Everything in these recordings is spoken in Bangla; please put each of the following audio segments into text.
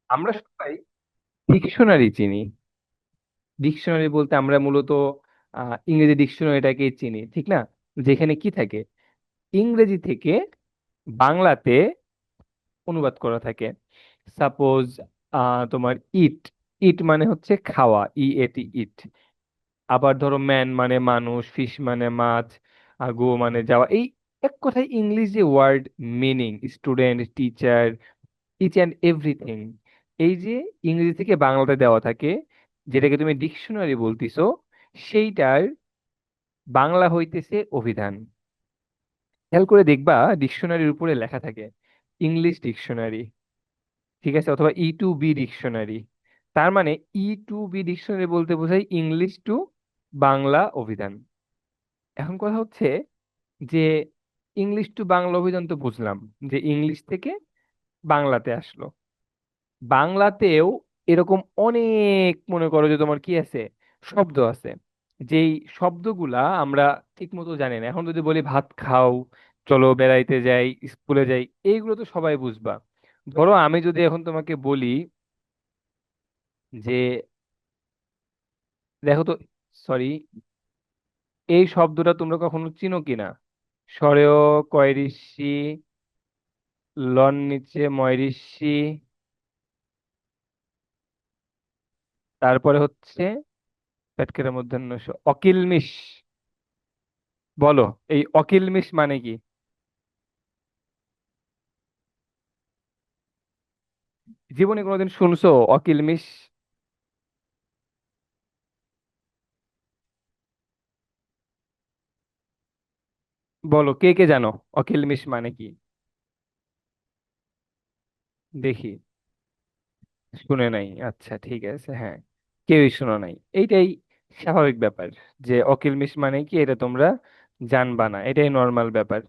আমরা সবাই ডিকশনারি চিনি। ডিকশনারি বলতে আমরা মূলত ইংরেজি ডিকশনারিটাকে চিনি, ঠিক না? যেখানে কি থাকে, ইংরেজি থেকে বাংলাতে অনুবাদ করা থাকে। সাপোজ তোমার ইট, ইট মানে হচ্ছে খাওয়া, ইএটি ইট। আবার ধরো ম্যান মানে মানুষ, ফিশ মানে মাছ, আর গো মানে যাওয়া। এই এক কথায় ইংলিশ যে word meaning, student, teacher, each and everything, এই যে ইংরেজি থেকে বাংলাতে দেওয়া থাকে, যেটাকে তুমি ডিকশনারি বলতিছো, সেইটার বাংলা হইতেছে অভিধান। খেয়াল করে দেখবা ডিকশনারির উপরে লেখা থাকে ইংলিশ ডিকশনারি, ঠিক আছে, অথবা E2B ডিকশনারি। তার মানে E2B ডিকশনারি বলতে বোঝায় ইংলিশ টু বাংলা অভিধান। এখন কথা হচ্ছে যে ইংলিশ টু বাংলা অভিধান তো বুঝলাম, যে ইংলিশ থেকে বাংলাতে আসলো। বাংলাতেও এরকম অনেক, মনে করো যে তোমার কি আছে, শব্দ আছে, যেই শব্দগুলা আমরা ঠিক মতো জানি না। এখন যদি বলি ভাত খাও, চলো বেড়াইতে যাই, স্কুলে যাই, এইগুলো তো সবাই বুঝবা। ধরো আমি যদি এখন তোমাকে বলি যে দেখো তো, সরি, এই শব্দটা তোমরা কখনো চিনো কিনা? সরেও কয়রিশি, লন নিচে ময়রিশি, তারপরে হচ্ছে পেটকের মূর্ধন্য ষ, অকিলমিশ। বলো, এই অকিলমিশ মানে কি? জীবনে কোনোদিন শুনছো অকিলমিশ? বলো, কে কে জানো অকিলমিশ মানে কি? দেখি, শুনে নাই, আচ্ছা ঠিক আছে, হ্যাঁ, কেউই শুনো নাই। এইটাই স্বাভাবিক ব্যাপার, যে অকিলমিশ মানে কি এটা তোমরা জানবা না, এটাই নর্মাল ব্যাপার।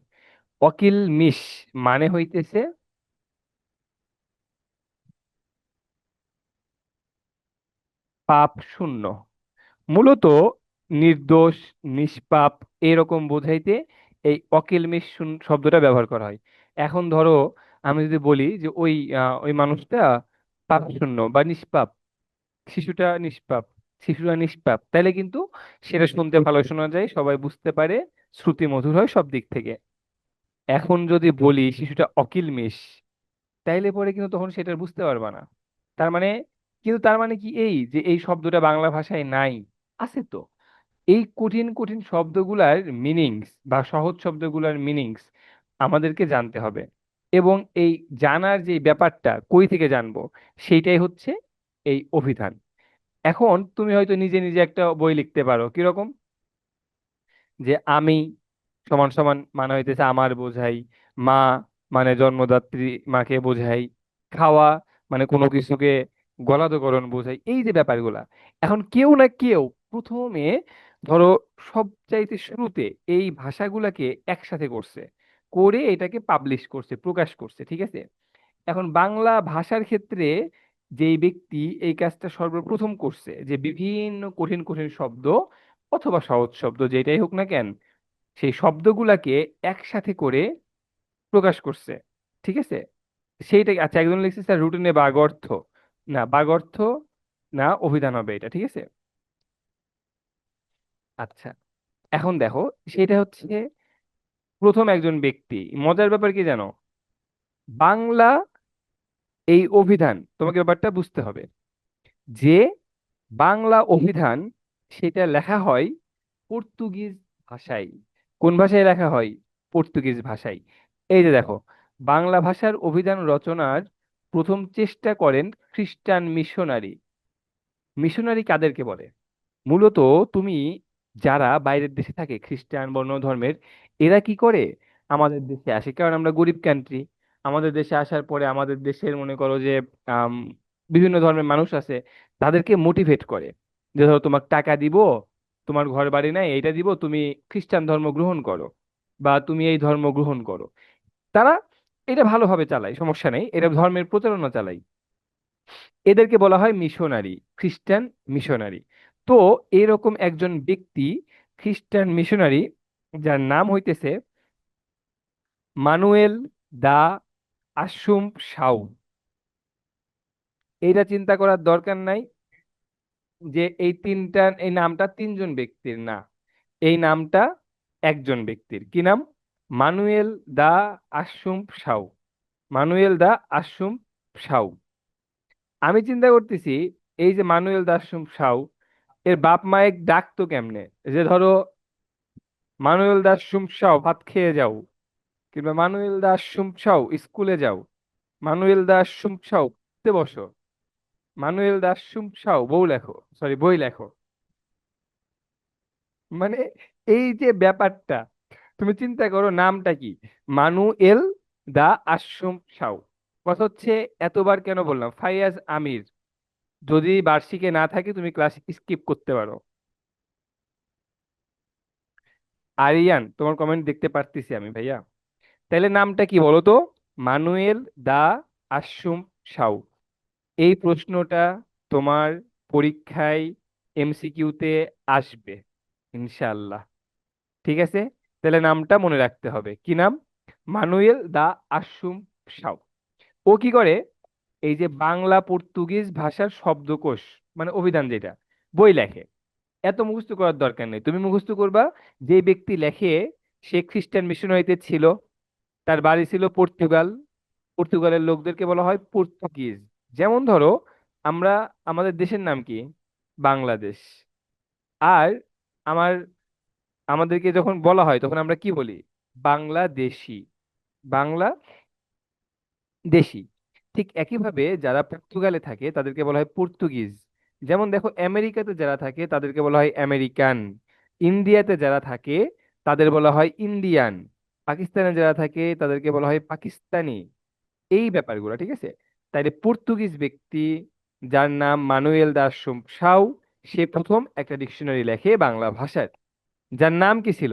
অকিলমিশ মানে হইতেছে পাপ শূন্য, মূলত নির্দোষ, নিষ্পাপ, এরকম বোঝাইতে এই অকিলমিশ শব্দটা ব্যবহার করা হয়। এখন ধরো আমি যদি বলি যে ওই মানুষটা পাপ শূন্য বা নিষ্পাপ, শিশুটা নিষ্পাপ, শিশুরা নিষ্পাপ, তাইলে কিন্তু সেটা শুনতে ভালো শোনা যায়, সবাই বুঝতে পারে, শ্রুতি মধুর হয় সব দিক থেকে। এখন যদি বলি শিশুটা অকিলমিশ, তাইলে পরে কিন্তু তখন সেটা বুঝতে পারবা না। তার মানে, কিন্তু তার মানে কি এই যে এই শব্দটা বাংলা ভাষায় নাই? আছে তো। এই কঠিন কঠিন শব্দগুলার মিনিংস বা সহজ শব্দগুলার মিনিংস আমাদেরকে জানতে হবে। এবং এই জানার যে ব্যাপারটা কই থেকে জানবো, সেইটাই হচ্ছে এই অভিধান। এখন তুমি হয়তো নিজে নিজে একটা বই লিখতে পারো, কিরকম, যে আমি সমান সমান মানে হইতেছে আমার বোঝাই, মা মানে জন্মদাত্রী মাকে বোঝাই, খাওয়া মানে কোনো কিছুকে গলাধকরণ বোঝাই, এই যে ব্যাপারগুলা। এখন কেউ না কেউ প্রথমে, ধরো সবচাইতে শুরুতে এই ভাষাগুলাকে একসাথে করছে, করে এটাকে পাবলিশ করছে, প্রকাশ করছে, ঠিক আছে? এখন বাংলা ভাষার ক্ষেত্রে যেই ব্যক্তি এই কাজটা সর্বপ্রথম করছে, যে বিভিন্ন কঠিন কঠিন শব্দ অথবা সহজ শব্দ যেটাই হোক না কেন, সেই শব্দগুলাকে একসাথে করে প্রকাশ করছে, ঠিক আছে? সেইটা আচ্ছা, একজন লিখছে স্যার রুটিনে বাগর্থ, না বাগর্থ না, অভিধান হবে এটা, ঠিক আছে? আচ্ছা, এখন দেখো, সেটা হচ্ছে প্রথম একজন ব্যক্তি। মজার ব্যাপার কি জানো, বাংলা এই অভিধান, তোমাকে ব্যাপারটা বুঝতে হবে, যে বাংলা অভিধান সেটা লেখা হয় পর্তুগিজ ভাষায়। কোন ভাষায় লেখা হয়? পর্তুগিজ ভাষায়। এই যে দেখো, বাংলা ভাষার অভিধান রচনার প্রথম চেষ্টা করেন খ্রিস্টান মিশনারি। মিশনারি কাদেরকে বলে? মূলত তুমি, যারা বাইরের দেশে থাকে খ্রিস্টান বর্ণ ধর্মের, এরা কি করে আমাদের দেশে আসে, কারণ আমরা গরিব কান্ট্রি। আমাদের দেশে আসার পরে আমাদের দেশের মনে করো যে আম, বিভিন্ন ধর্মের মানুষ আছে, তাদেরকে মোটিভেট করে, যে ধরো তোমার টাকা দিব, তোমার ঘর বাড়ি নাই, এইটা দিব, তুমি খ্রিস্টান ধর্ম গ্রহণ করো, বা তুমি এই ধর্ম গ্রহণ করো। তারা এটা ভালোভাবে চালায়, সমস্যা নেই, এটা ধর্মের প্রচারণা চালায়। এদেরকে বলা হয় মিশনারি, খ্রিস্টান মিশনারি। তো এরকম একজন ব্যক্তি, খ্রিস্টান মিশনারি, যার নাম হইতেছে মানুয়েল দা আশুম সাউ। এইটা চিন্তা করার দরকার নাই যে এই নামটা তিনজন ব্যক্তির না, এই নামটা একজন ব্যক্তির। কি নাম? মানুয়েল দা আশউম সাউ। মানুয়েল দা আশউম সাউ। আমি চিন্তা করতেছি, এই যে মানুয়েল দা আশউম সাউ, এর বাপ মায়ের ডাকতো কেমনে? যে ধরো, মানুয়েল দাস সুমসাও ভাত খেয়ে যাও, কিংবা মানুয়েল দাস সুমসাও স্কুলে যাও, মানুয়েল দাস সুমসাও পড়তে বসো, মানুয়েল দাস সুমসাও বউ লেখো, সরি বই লেখো। মানে এই যে ব্যাপারটা, তুমি চিন্তা করো নামটা কি, মানুয়েল দা আশউম সাও। কথা হচ্ছে, এতবার কেন বললাম ফাইয়াজ আমির, যদি বার্ষিকে না থাকে তুমি ক্লাস স্কিপ করতে পারো। আরিয়ান, তোমার কমেন্ট দেখতে পারতেছি আমি ভাইয়া। তাহলে নামটা কি বলো তো? মানুয়েল দা আশউম সাউ। এই প্রশ্নটা তোমার পরীক্ষায় এমসিকিউতে আসবে ইনশাআল্লাহ। ঠিক আছে, তাহলে নামটা মনে রাখতে হবে। কি নাম? মানুয়েল দা আশউম সাউ। ও কি করে? এই যে বাংলা পর্তুগিজ ভাষার শব্দকোষ, মানে অভিধান যেটা, বই লেখে। এত মুখস্থ করার দরকার নেই, তুমি মুখস্থ করবা যে ব্যক্তি লেখে সে খ্রিস্টান মিশনারিতে ছিল, তার বাড়ি ছিল পর্তুগাল, পর্তুগালের লোকদেরকে বলা হয় পর্তুগিজ। যেমন ধরো, আমরা, আমাদের দেশের নাম কি? বাংলাদেশ। আর আমার, আমাদেরকে যখন বলা হয় তখন আমরা কি বলি? বাংলাদেশি, বাংলাদেশি। ঠিক একইভাবে যারা পর্তুগালে থাকে তাদেরকে বলা হয় পর্তুগিজ। যেমন দেখো, আমেরিকাতে যারা থাকে তাদেরকে বলা হয় আমেরিকান, ইন্ডিয়াতে যারা থাকে তাদের বলা হয় ইন্ডিয়ান, পাকিস্তানে যারা থাকে তাদেরকে বলা হয় পাকিস্তানি। এই ব্যাপারগুলো, ঠিক আছে? তাইলে পর্তুগিজ ব্যক্তি যার নাম মানুয়েল দাস সাউ, সে প্রথম একটা ডিকশনারি লেখে বাংলা ভাষার। যার নাম কি ছিল?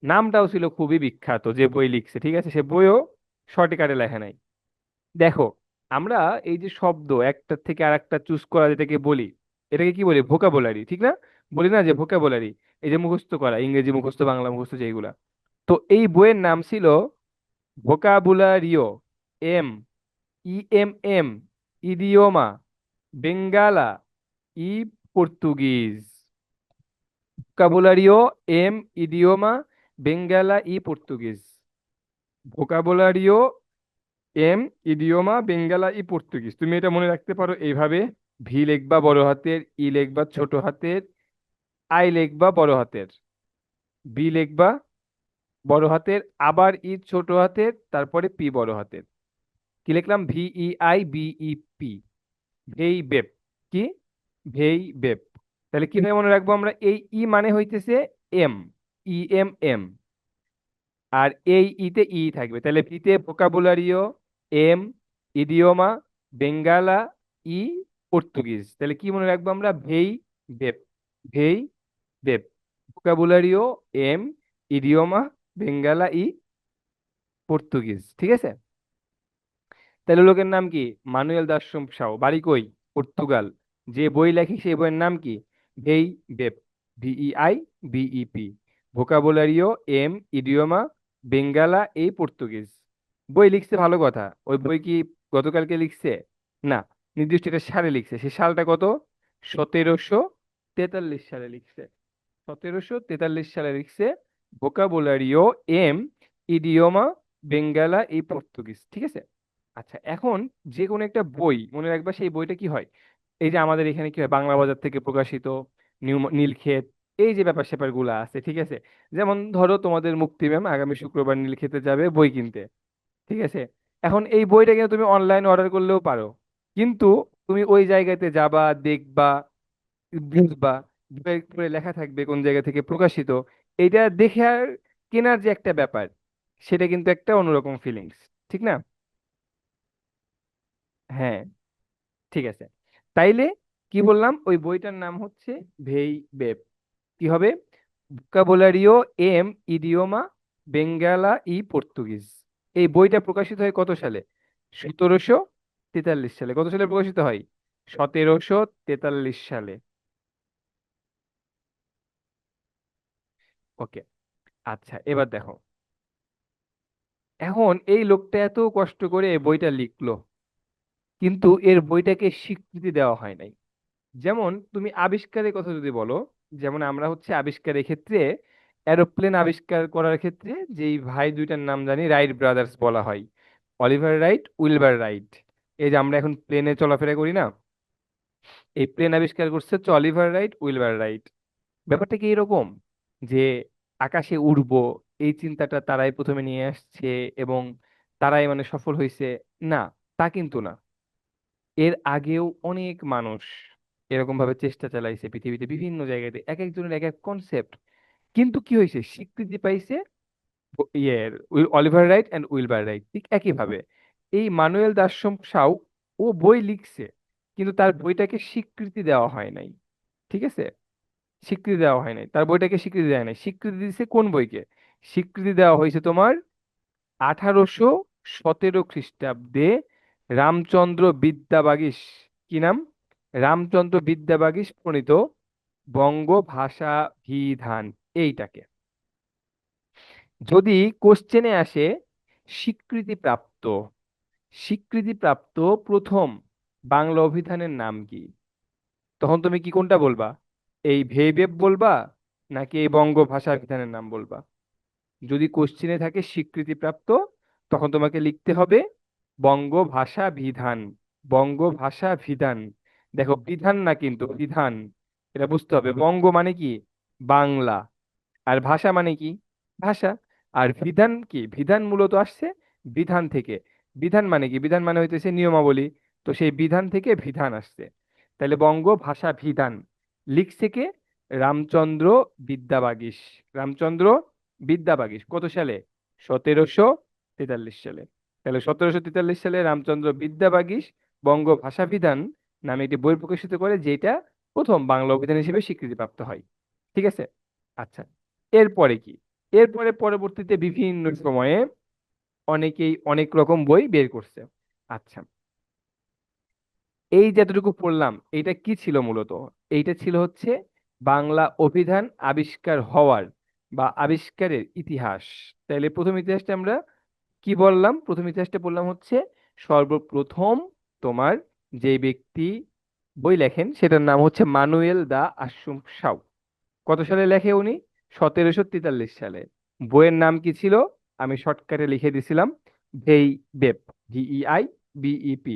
নামটাও ছিল খুবই বিখ্যাত, যে বই লিখছে, ঠিক আছে, সে বইও শর্টকাটে লেখা নাই। দেখো, আমরা এই যে শব্দ একটা থেকে আর একটা চুজ করা যেটাকে বলি, এটাকে কি বলি? ভোকাবুলারি, ঠিক না? বলি না যে ভোকাবুলারি, এই যে মুখস্থ করা, ইংরেজি মুখস্থ, বাংলা মুখস্থ, যেগুলা। তো এই বইয়ের নাম ছিল ভোকাবুলারিও, এম ইএমএম, ইডিওমা বেঙ্গালা ই পর্তুগিজ। ভোকাবুলারিও এম ইডিওমা বেঙ্গালা ই পর্তুগিজ। ভোকাবুলারিও এম ইডিওমা বেঙ্গালা ই পর্তুগিজ। তুমি এটা মনে রাখতে পারো এইভাবে: ভি লিখবা বড় হাতের, ই লিখবা ছোট হাতের, আই লিখবা বড় হাতের, বি লিখবা বড় হাতের, আবার ই ছোট হাতের, তারপরে পি বড় হাতের। কি লিখলাম? VEIBEP, ভেই বেপ। কি? ভেই বেপ। তাহলে কিভাবে মনে রাখবো আমরা? এই ই মানে হইতেছে এম, ইএমএম, আর এই ইতে ই থাকবে, তাহলে ভিতে ভোকাবুলারিও, এম ইডিওমা বেঙ্গালা ই পর্তুগিজ। তাহলে কি মনে রাখবো আমরা? ভেই বেপ, ভেই বেপ, ভোকাবুলারিও, এম ইডিওমা বেঙ্গালা ই পর্তুগিজ। ঠিক আছে, তাহলে লোকের নাম কি? মানুয়েল দাস সাও, বাড়ি কই? পর্তুগাল। যে বই লেখে সেই বইয়ের নাম কি? ভেই বেপ, VEIBEP, ভোকাবুলারিও এম ইডিওমা বেঙ্গালা এই পর্তুগিজ। বই লিখছে, ভালো কথা। ওই বই কি গতকালকে লিখছে? না, নির্দিষ্ট একটা সালে লিখছে। সে সালটা কত? 1743 সালে লিখছে। 1743 সালে লিখছে ভোকাবুলারিও এম ইডিওমা বেঙ্গালা এই পর্তুগিজ। ঠিক আছে। আচ্ছা, এখন যে কোনো একটা বই মনে রাখবা, সেই বইটা কি হয়? এই যে আমাদের এখানে কি হয়, বাংলা বাজার থেকে প্রকাশিত, নিউ নীলক্ষেত, এই যে ব্যাপার স্যাপার গুলা আছে, ঠিক আছে। যেমন ধরো, তোমাদের মুক্তি ম্যাম আগামী শুক্রবার নীলক্ষেতে যাবে বই কিনতে, ঠিক আছে। এখন এই বইটা কিন্তু তুমি অনলাইন অর্ডার করলেও পারো, কিন্তু তুমি ওই জায়গাতে যাবা, দেখবা, বুঝবা, বইয়ের উপরে লেখা থাকবে কোন জায়গা থেকে প্রকাশিত। এইটা দেখে আর কেনার যে একটা ব্যাপার, সেটা কিন্তু একটা অন্যরকম ফিলিংস, ঠিক না? হ্যাঁ, ঠিক আছে। তাইলে কি বললাম? ওই বইটার নাম হচ্ছে ভেই বেব। কি হবে? ভোকাবুলারিও এম ইডিওমা বেঙ্গালা ই পর্তুগিজ। এই বইটা প্রকাশিত হয় কত সালে? 1743 সালে। কত সালে প্রকাশিত হয়? 1743 সালে। ওকে, আচ্ছা, এবার দেখো, এখন এই লোকটা এত কষ্ট করে এই বইটা লিখলো, কিন্তু এর বইটাকে স্বীকৃতি দেওয়া হয় নাই। যেমন তুমি আবিষ্কারের কথা যদি বলো, যেমন আমরা হচ্ছে আবিষ্কারের ক্ষেত্রে এরোপ্লেন আবিষ্কার করার ক্ষেত্রে যেই ভাই দুইটার নাম জানি, রাইট ব্রাদার্স বলা হয়, অলিভার রাইট, উইলবার রাইট। এই যে আমরা এখন প্লেনে চলাফেরা করি না, এই প্লেন আবিষ্কার করছে হচ্ছে অলিভার রাইট, উইলবার রাইট। ব্যাপারটা কি এরকম যে আকাশে উড়বো এই চিন্তাটা তারাই প্রথমে নিয়ে আসছে এবং তারাই মানে সফল হয়েছে? না, তা কিন্তু না। এর আগেও অনেক মানুষ এরকম ভাবে চেষ্টা চালাইছে পৃথিবীতে বিভিন্ন জায়গাতে, এক একজনের এক এক কনসেপ্ট। কিন্তু কি হয়েছে, স্বীকৃতি পাইছে Oliver right and Wilbur right. ঠিক একইভাবে এই মানুয়েল দাশম সাও, ও বই লিখছে কিন্তু তার বইটাকে স্বীকৃতি দেওয়া হয় নাই। ঠিক আছে, স্বীকৃতি দেওয়া হয় নাই, তার বইটাকে স্বীকৃতি দেয় নাই। স্বীকৃতি দিয়েছে কোন বইকে? স্বীকৃতি দেওয়া হয়েছে তোমার 1817 খ্রিস্টাব্দে রামচন্দ্র বিদ্যাবাগীশ, কি নাম, রামচন্দ্র বিদ্যাবাগীশ প্রণীত বঙ্গভাষাভিধান, এইটাকে। যদি কোশ্চেনে আসে স্বীকৃতিপ্রাপ্ত, স্বীকৃতিপ্রাপ্ত প্রথম বাংলা অভিধানের নাম কি, তখন তুমি কি কোনটা বলবা? এই ভেইভেব বলবা নাকি এই বঙ্গভাষাভিধানের নাম বলবা? যদি কোশ্চিনে থাকে স্বীকৃতিপ্রাপ্ত, তখন তোমাকে লিখতে হবে বঙ্গভাষা বিধান, বঙ্গভাষা বিধান। দেখো বিধান না কিন্তু বিধান, এটা বুঝতে হবে। বঙ্গ মানে কি? বাংলা। আর ভাষা মানে কি? ভাষা। আর বিধান কি? বিধান মূলত আসছে বিধান থেকে। বিধান মানে কি? বিধান মানে হইতেছে নিয়মাবলী। তো সেই বিধান থেকে বিধান আসছে। তাহলে বঙ্গ ভাষা বিধান লিখছে কে? রামচন্দ্র বিদ্যাবাগীশ। রামচন্দ্র বিদ্যাবাগীশ কত সালে? 1743 সালে। তাহলে 1743 সালে রামচন্দ্র বিদ্যাবাগীশ বঙ্গ ভাষা বিধান নামে একটি বই প্রকাশিত করে, যেটা প্রথম বাংলা অভিধান হিসেবে স্বীকৃতিপ্রাপ্ত হয়। ঠিক আছে। আচ্ছা, এরপরে কি? এরপরে পরবর্তীতে বিভিন্ন সময়ে অনেকেই অনেক রকম বই বের করছে। আচ্ছা, এই যতটুকু পড়লাম এইটা কি ছিল মূলত? এইটা ছিল হচ্ছে বাংলা অভিধান আবিষ্কার হওয়ার বা আবিষ্কারের ইতিহাস। তাহলে প্রথম ইতিহাসটা আমরা কি বললাম? প্রথম ইতিহাসটা বললাম হচ্ছে সর্বপ্রথম তোমার যে ব্যক্তি বই লেখেন সেটার নাম হচ্ছে মানুয়েল দা আশুম সাও। কত সালে লেখে উনি? 1743 সালে। বইয়ের নাম কি ছিল? আমি শর্টকাটে লিখে দিছিলাম, ভেই বেপ, VEIBEP,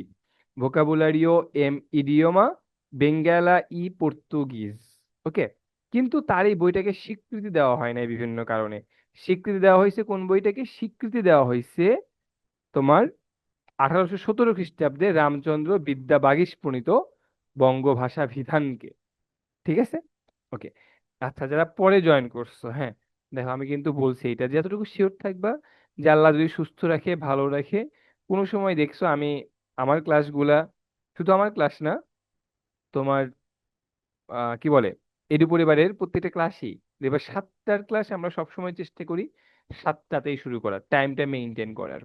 ভোকাবুলারিও এম ইডিওমা বেঙ্গালা ই পর্তুগিজ। ওকে। কিন্তু তার এই বইটাকে স্বীকৃতি দেওয়া হয় না বিভিন্ন কারণে। স্বীকৃতি দেওয়া হয়েছে কোন বইটাকে? স্বীকৃতি দেওয়া হয়েছে তোমার 1817 খ্রিস্টাব্দে রামচন্দ্র বিদ্যাবাগীশ প্রণীত বঙ্গভাষা বিধানকে। ঠিক আছে। ওকে। আচ্ছা, যারা পরে জয়েন করছো, হ্যাঁ, দেখো আমি কিন্তু বলছি এটা যে এতটুকু শিওর থাকবা যে আল্লাহ যদি সুস্থ রাখে ভালো রাখে, কোনো সময় দেখছো আমি আমার ক্লাসগুলা, শুধু আমার ক্লাস না, তোমার কি বলে এডু পরিবারের প্রত্যেকটা ক্লাসই, এবার 7টার ক্লাস আমরা সবসময় চেষ্টা করি 7টাতেই শুরু করার, টাইমটা মেনটেন করার।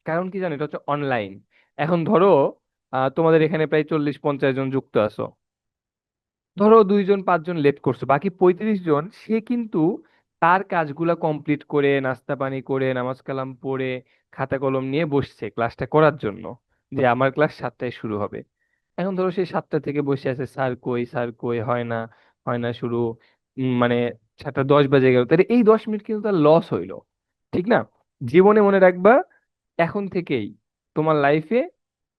কারণ কি জানো, এটা হচ্ছে অনলাইন। এখন ধরো তোমাদের এখানে প্রায় 40-50 জন যুক্ত আছো, ধরো 2 জন 5 জন লেট করছো, বাকি 35 জন সে কিন্তু তার কাজগুলা কমপ্লিট করে নাস্তা পানি করে নামাজ কালাম পড়ে খাতা কলম নিয়ে বসছে ক্লাসটা করার জন্য, যে আমার ক্লাস 7টায় শুরু হবে। এখন ধরো সে 7টা থেকে বসে আছে, স্যার কই, স্যার কই, হয় না, হয় না শুরু। মানে 7টা 10 বাজে গেল, তাহলে এই 10 মিনিট কিন্তু তার লস হইলো। ঠিক না? জীবনে মনে রাখবা, এখন থেকেই তোমার লাইফে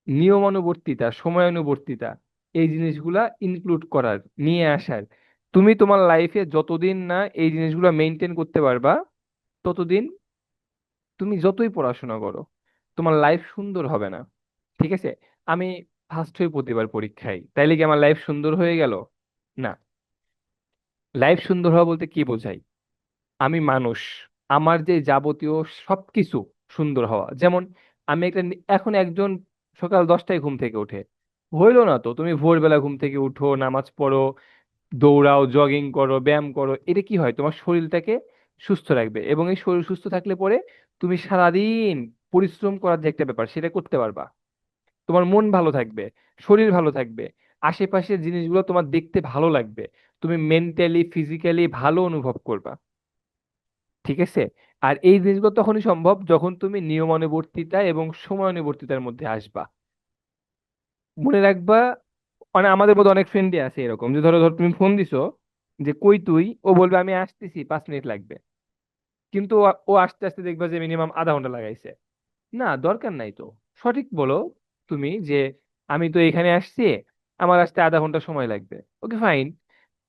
নিয়মানুবর্তিতা, সময়ানুবর্তিতা, এই জিনিসগুলা ইনক্লুড করার, নিয়ে আসার। তুমি তোমার লাইফে যতদিন না এই জিনিসগুলো মেনটেন করতে পারবা, ততদিন তুমি যতই পড়াশোনা করো তোমার লাইফ সুন্দর হবে না। ঠিক আছে। আমি ফার্স্ট হই প্রতিবার পরীক্ষায়, তাইলে কি আমার লাইফ সুন্দর হয়ে গেল? না। লাইফ সুন্দর হওয়া বলতে কি বোঝায়? আমি মানুষ, আমার যে যাবতীয় সবকিছু সুন্দর হওয়া। যেমন আমি এখন একজন সকাল 10টায় ঘুম থেকে ওঠে, হইলো না তো তুমি ভোরবেলা ঘুম থেকে উঠো, নামাজ পড়ো, দৌড়াও, জগিং করো, ব্যায়াম করো, এটা কি হয়? তোমার শরীরটাকে সুস্থ রাখবে, এবং এই শরীর সুস্থ থাকলে পরে তুমি সারাদিন পরিশ্রম করার যে একটা ব্যাপার সেটা করতে পারবা। তোমার মন ভালো থাকবে, শরীর ভালো থাকবে, আশেপাশের জিনিসগুলো তোমার দেখতে ভালো লাগবে, তুমি মেন্টালি ফিজিক্যালি ভালো অনুভব করবা। ঠিক আছে। আর এই জিনিসগুলো তখনই সম্ভব যখন তুমি নিয়মানুবর্তিতা এবং সময়ানুবর্তিতার মধ্যে আসবা। মনে রাখবা, মানে আমাদের মধ্যে অনেক ফ্রেন্ডই আছে এরকম, যে ধরো ধর তুমি ফোন দিছো যে কই তুই, ও বলবে আমি আসতেছি 5 মিনিট লাগবে, কিন্তু ও আসতে আসতে দেখবা যে মিনিমাম আধা ঘন্টা লাগাইছে। না, দরকার নাই তো। সঠিক বলো তুমি যে আমি তো এখানে আসছি, আমার আসতে আধা ঘন্টা সময় লাগবে, ওকে ফাইন।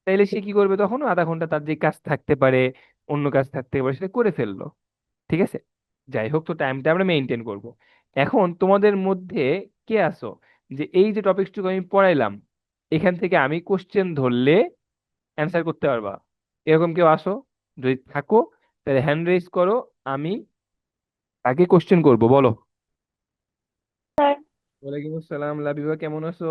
তাইলে সে কি করবে, তখন আধা ঘন্টা তার যে কাজ থাকতে পারে, অন্য কাজ থাকতে পারে, সেটা করে ফেললো। ঠিক আছে, যাই হোক, তো টাইমটা আমরা মেনটেন করব। এখন তোমাদের মধ্যে কে আছো যে এই যে টপিকটুকু আমি পড়াইলাম, এখান থেকে আমি কোশ্চেন ধরলে অ্যান্সার করতে পারবা? এরকম কেউ আসো? যদি থাকো তাহলে হ্যান্ড রেজ করো, আমি তাকে কোশ্চেন করব, বলো। স্যার। ওয়ালাইকুম আসসালাম, লাবিবা কেমন আছো?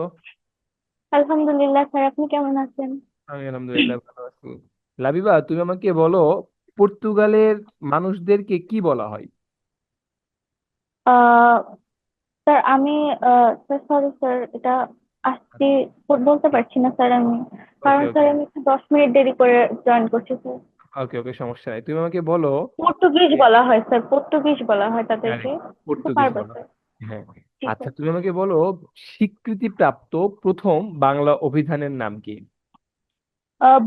আলহামদুলিল্লাহ স্যার, আপনি কেমন আছেন? আমি আলহামদুলিল্লাহ ভালো আছি। লাবিবা, তুমি আমাকে বলো, পর্তুগালের মানুষদেরকে কি বলা হয়? আহ স্যার আমি স্যার সরি স্যার, এটা আজকে বলতে পারছি না স্যার আমি, কারণ ওকে স্যার ওকে আমি একটু 10 মিনিট দেরি করে জয়েন করছি স্যার। ওকে ওকে, সমস্যা নাই, তুমি আমাকে বলো পর্তুগিজ যে, বলা হয় স্যার, পর্তুগিজ বলা হয় তাদেরকে। কারেক্ট, তো পর্তুগিজ পারবো বলো। স্যার। হ্যাঁ। জি আচ্ছা, স্যার। তুমি আমাকে বলো, স্বীকৃতিপ্রাপ্ত প্রথম বাংলা অভিধানের নাম কি?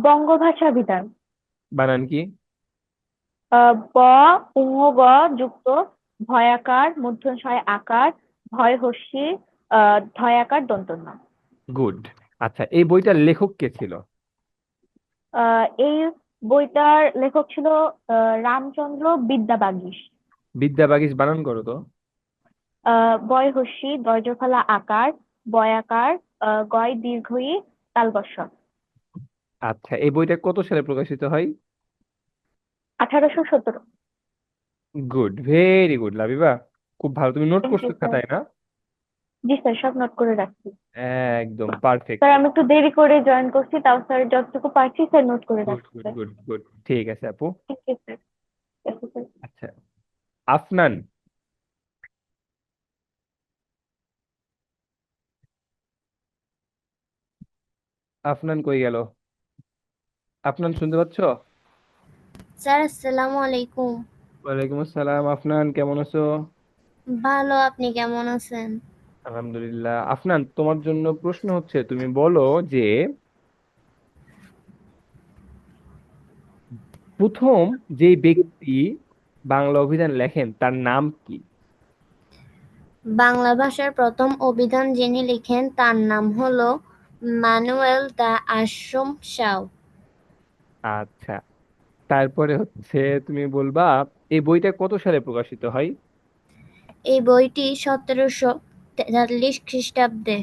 বঙ্গভাষা বিধান। বানান কি? ব গ যুক্ত ভয়াকার মূর্ধন্য আকার ভয় হস্যি ধয়াকার দন্তন্য। গুড। আচ্ছা, এই বইটার লেখক কে ছিল? এই বইটার লেখক ছিল রামচন্দ্র বিদ্যাবাগীশ। বিদ্যাবাগীশ বানান করো তো। বয় হস্যি দয়জফলা আকার বয়াকার গয় দীর্ঘই তালবস্য। আচ্ছা, এই বইটা কত সালে প্রকাশিত হয়? 1817। গুড, ভেরি গুড লাবিবা, খুব ভালো, তুমি নোট থ্যাংক করছো ইউ স্যার। খাতায় না? জি স্যার, সব নোট করে রাখছি। একদম পারফেক্ট। স্যার আমি একটু দেরি করে জয়েন করছি, তাও স্যার যতটুকু পারছি স্যার নোট করে গুড রাখছি গুড স্যার। গুড গুড, ঠিক আছে আপু। Thank you sir. Yes, sir. আচ্ছা, আফনান, আফনান কই গেল? আফনান শুনতে পাচ্ছ? স্যার আসসালামু আলাইকুম। ওয়ালাইকুম আসসালাম, আফনান কেমন আছো? ভালো, আপনি কেমন আছেন? আলহামদুলিল্লাহ। আফনান, তোমার জন্য প্রশ্ন হচ্ছে, তুমি বলো যে প্রথম যে ব্যক্তি বাংলা অভিধান লেখেন তার নাম কি? বাংলা ভাষার প্রথম অভিধান যিনি লিখেন তার নাম হলো ম্যানুয়েল দা আশ্রম সাউ। আচ্ছা, তারপরে হচ্ছে তুমি বলবা এই বইটা কত সালে প্রকাশিত হয়? এই বইটি 1743 খ্রিস্টাব্দে।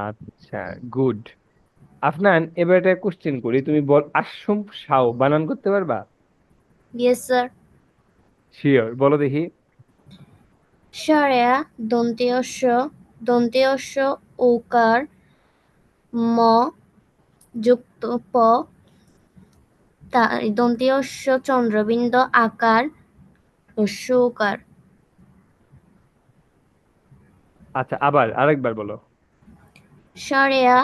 আচ্ছা, গুড। আফনান, এবার একটা কোশ্চেন করি, তুমি বল, আসমা শাও বানান করতে পারবা? Yes sir. শিওর, বলো দেখি। সরেয়া দন্তেয় স ওকার ম যুক্ত প দন্তেয় স চন্দ্রবিন্দু আকার হস্য ওকার। আচ্ছা, আবার আরেকবার বলো। সরেয়া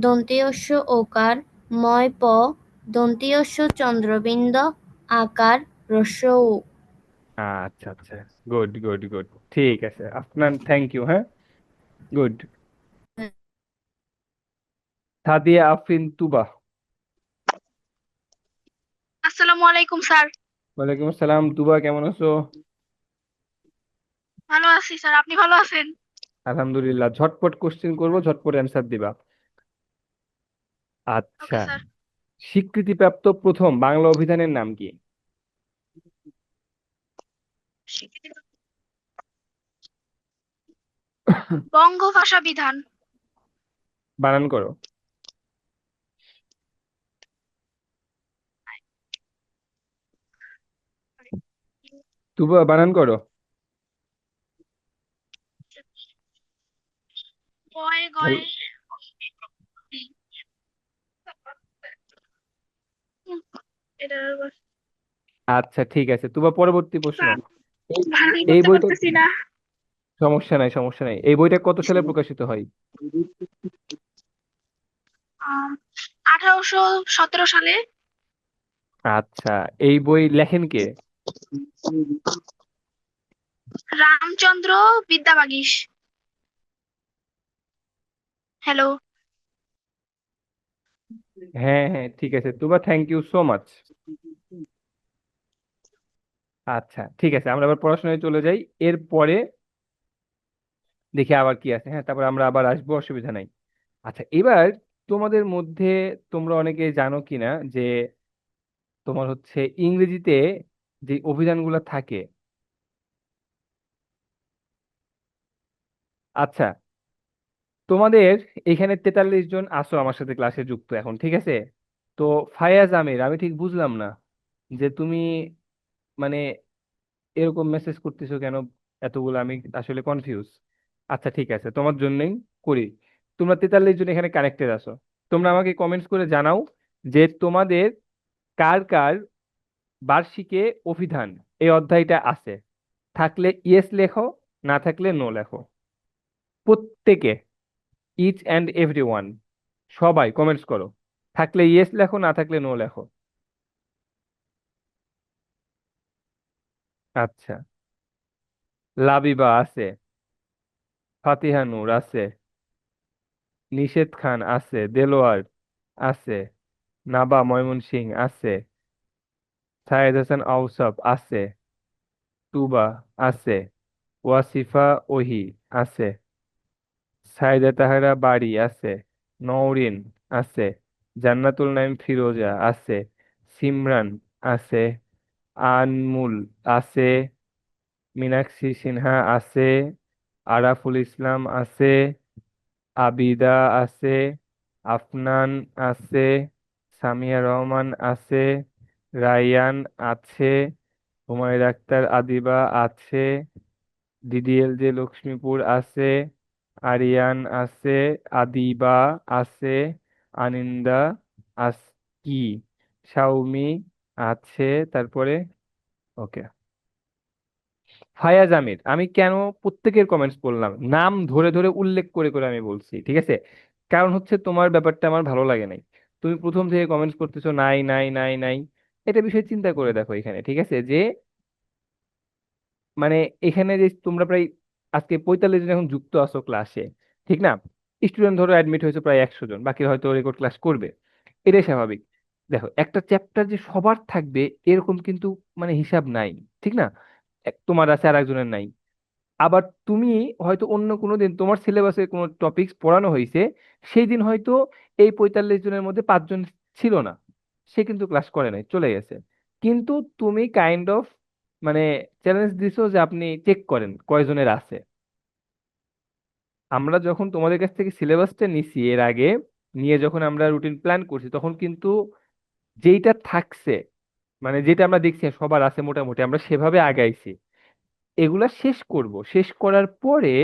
দন্তেয় স ওকার ময় প দন্তেয় স চন্দ্রবিন্দু আকার হ্রস্ব উ। আচ্ছা আচ্ছা, গুড গুড গুড, ঠিক আছে আফনান, থ্যাংক ইউ, হ্যাঁ, গুড। সাদিয়া আফরিন তুবা। আসসালামু আলাইকুম স্যার। ওয়ালাইকুম আসসালাম, তুবা কেমন আছো? ভালো আছি স্যার, আপনি ভালো আছেন? আলহামদুলিল্লাহ, ঝটপট কোশ্চেন করবো, ঝটপট অ্যান্সার দিবা। আচ্ছা, ওকে স্যার। স্বীকৃতিপ্রাপ্ত প্রথম বাংলা অভিধানের নাম কি? বঙ্গভাষা বিধান। বানান করো। তুবা বানান করো। গয়ে হ্যালো। গয়ে উম, এটা আচ্ছা ঠিক আছে, তুবা পরবর্তী প্রশ্ন। স্যার এই বানান এই করতে বইটা, পারতেছি না। সমস্যা নাই সমস্যা নাই, এই বইটা কত সালে প্রকাশিত হয়? 1817 সালে। আচ্ছা, এই বই লেখেন কে? রামচন্দ্র বিদ্যাবাগীশ। হ্যালো। হ্যাঁ হ্যাঁ ঠিক আছে তুবা, থ্যাংক ইউ সো মাচ। আচ্ছা ঠিক আছে, আমরা আবার পড়াশোনায় চলে যাই। এরপরে দেখি আবার কি আছে, হ্যাঁ তারপর আমরা আবার আসবো, অসুবিধা নাই। আচ্ছা এবার তোমাদের মধ্যে তোমরা অনেকে জানো কিনা যে তোমার হচ্ছে ইংরেজিতে যে অভিধানগুলো থাকে। আচ্ছা তোমাদের এখানে 43 জন আছো আমার সাথে ক্লাসে যুক্ত এখন, ঠিক আছে? তো ফায়াজ আমির, আমি ঠিক বুঝলাম না যে তুমি মানে এরকম মেসেজ করতেছো কেন এতগুলো, আমি আসলে কনফিউজ। আচ্ছা ঠিক আছে, তোমার জন্যই করি। তোমরা 43 জন এখানে কানেক্টেড আছো। তোমরা আমাকে কমেন্টস করে জানাও যে তোমাদের কার কার বার্ষিকে অভিধান এই অধ্যায়টা আছে। থাকলে ইয়েস লেখো, না থাকলে নো লেখো। প্রত্যেকে, ইচ অ্যান্ড এভরি ওয়ান, সবাই কমেন্টস করো। থাকলে ইয়েস লেখো, না থাকলে নো লেখো। আচ্ছা, লাবিবা আছে, ফাতিহা নূর আছে, নিষেধ খান আছে, দেলোয়ার আছে, নাবা ময়মনসিং আছে, সায়েদ হাসান আউসাফ আছে, তুবা আছে, ওয়াসিফা ওহি আছে, সাইদা তাহারা বাড়ি আছে, নওরিন আছে, জান্নাতুল নাইম ফিরোজা আছে, সিমরান আছে, আনমুল আছে, মীনাক্ষী সিনহা আছে, আরাফুল ইসলাম আছে, আবিদা আছে, আফনান আছে, সামিয়া রহমান আছে, রায়ান আছে, হুমায়রা আক্তার আদিবা আছে, ডিডিএল জে লক্ষ্মীপুর আছে, আরিয়ান আছে, আদিবা আছে, আনিন্দা আস কি, শাওমি আছে, তারপরে ওকে। ফায়াজ আমির, আমি কেন প্রত্যেকের কমেন্টস বললাম, নাম ধরে ধরে উল্লেখ করে করে আমি বলছি, ঠিক আছে? কারণ হচ্ছে তোমার ব্যাপারটা আমার ভালো লাগে নাই। তুমি প্রথম থেকে কমেন্টস করতেছো নাই নাই নাই নাই। এটা বিষয়ে চিন্তা করে দেখো এখানে, ঠিক আছে? যে মানে এখানে যে তোমরা প্রায় আজকে 45 জন এখন যুক্ত আছো ক্লাসে, ঠিক না? স্টুডেন্ট ধরো অ্যাডমিট হয়েছে প্রায় 100 জন, বাকি হয়তো রেকর্ড ক্লাস করবে। এটাই স্বাভাবিক। দেখো একটা চ্যাপ্টার যে সবার থাকবে এরকম কিন্তু হিসাব নাই, ঠিক না? তোমার আছে আর একজনের নাই। আবার তুমি হয়তো অন্য কোনো দিন তোমার সিলেবাসে কোনো টপিকস পড়ানো হয়েছে, সেই দিন হয়তো এই 45 জনের মধ্যে 5 জন ছিল না, সে কিন্তু ক্লাস করে নাই, চলে গেছে। কিন্তু তুমি কাইন্ড অফ মানে চ্যালেঞ্জ দিছো যে আপনি চেক করেন কয়জনের আছে। আমরা যখন তোমাদের কাছ থেকে সিলেবাসটা নিছি এর আগে, নিয়ে যখন আমরা রুটিন প্ল্যান করছি, তখন কিন্তু যেইটা থাকছে যেটা আমরা দেখছি সবার আছে মোটামুটি, আমরা সেভাবে আগাইছি। এগুলা শেষ করব, শেষ করার পরে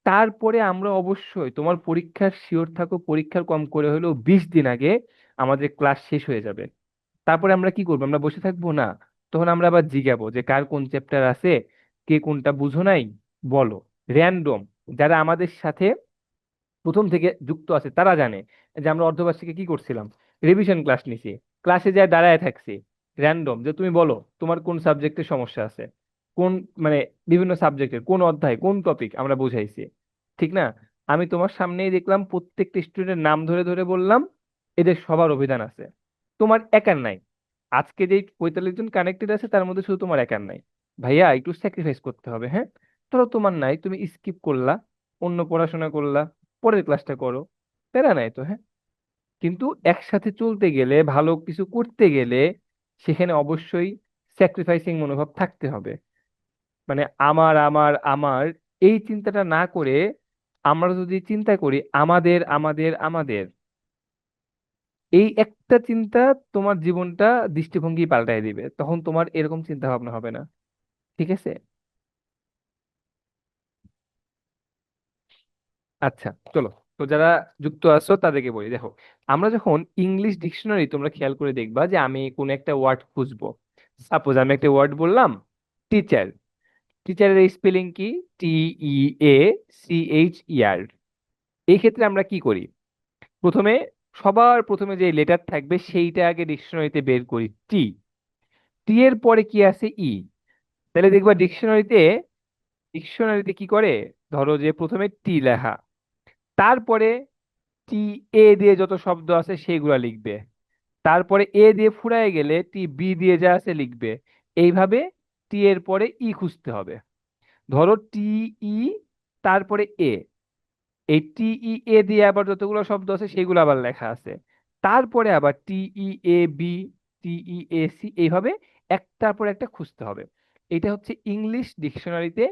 তারপরে আমরা অবশ্যই তোমার পরীক্ষার শিওর থাকো, পরীক্ষার কম করে হলেও 20 দিন আগে আমাদের ক্লাস শেষ হয়ে যাবে। তারপরে আমরা কি করবো, আমরা বসে থাকবো না। তখন আমরা আবার জিজ্ঞাবো যে কার কোন চ্যাপ্টার আছে, কে কোনটা বুঝো নাই, বলো। র্যান্ডম যারা আমাদের সাথে প্রথম থেকে যুক্ত আছে তারা জানে যে আমরা অর্ধবার্ষিকে কি করছিলাম, রিভিশন ক্লাস নিছি। ক্লাসে যায় দাঁড়ায় থাকছি, র্যান্ডম যে তুমি বলো তোমার কোন সাবজেক্টের সমস্যা আছে, কোন মানে বিভিন্ন সাবজেক্টের কোন অধ্যায় কোন টপিক আমরা বুঝাইছি, ঠিক না? আমি তোমার সামনেই দেখলাম প্রত্যেকটা স্টুডেন্টের নাম ধরে ধরে বললাম, এদের সবার অভিধান আছে, তোমার একার নাই। আজকে যে 45 জন কানেক্টেড আছে তার মধ্যে শুধু তোমার একার নাই। ভাইয়া একটু স্যাক্রিফাইস করতে হবে, হ্যাঁ? ধরো তোমার নাই, তুমি স্কিপ করলা, অন্য পড়াশোনা করলা, পরের ক্লাসটা করো, প্যারা নাই তো, হ্যাঁ? কিন্তু একসাথে চলতে গেলে, ভালো কিছু করতে গেলে সেখানে অবশ্যই স্যাক্রিফাইসিং মনোভাব থাকতে হবে। আমার আমার আমার এই চিন্তাটা না করে আমরা যদি চিন্তা করি আমাদের আমাদের আমাদের, এই একটা চিন্তা তোমার জীবনটা দৃষ্টিভঙ্গি পাল্টায় দিবে, তখন তোমার এরকম চিন্তা ভাবনা হবে না, ঠিক আছে? আচ্ছা চলো, তো যারা যুক্ত আছো তাদেরকে বলি, দেখো আমরা যখন ইংলিশ ডিকশনারি, তোমরা খেয়াল করে দেখবা যে আমি কোন একটা ওয়ার্ড খুঁজবো। সাপোজ আমি একটা ওয়ার্ড বললাম টিচার। টিচারের স্পেলিং কি? TEACHER। এই ক্ষেত্রে আমরা কি করি, প্রথমে সবার প্রথমে যে লেটার থাকবে সেইটা আগে ডিকশনারিতে বের করি, টি। টি এর পরে কি আছে? ই। তাহলে দেখবা ডিকশনারিতে, ডিকশনারিতে কি করে, ধরো যে প্রথমে টি লেখা, তারপরে টি এ দিয়ে যত শব্দ আছে সেইগুলা লিখবে, তারপরে এ দিয়ে ফুরায় গেলে টি বি দিয়ে যা আছে লিখবে। এইভাবে টি এর পরে ই খুঁজতে হবে। ধরো টি ই, তারপরে এ, এই টি ই এ দিয়ে আবার যতগুলো শব্দ আছে সেগুলো আবার লেখা আছে। তারপরে আবার টি ই A B, T E A C, এইভাবে একটার পর একটা খুঁজতে হবে। এটা হচ্ছে ইংলিশ ডিকশনারিতে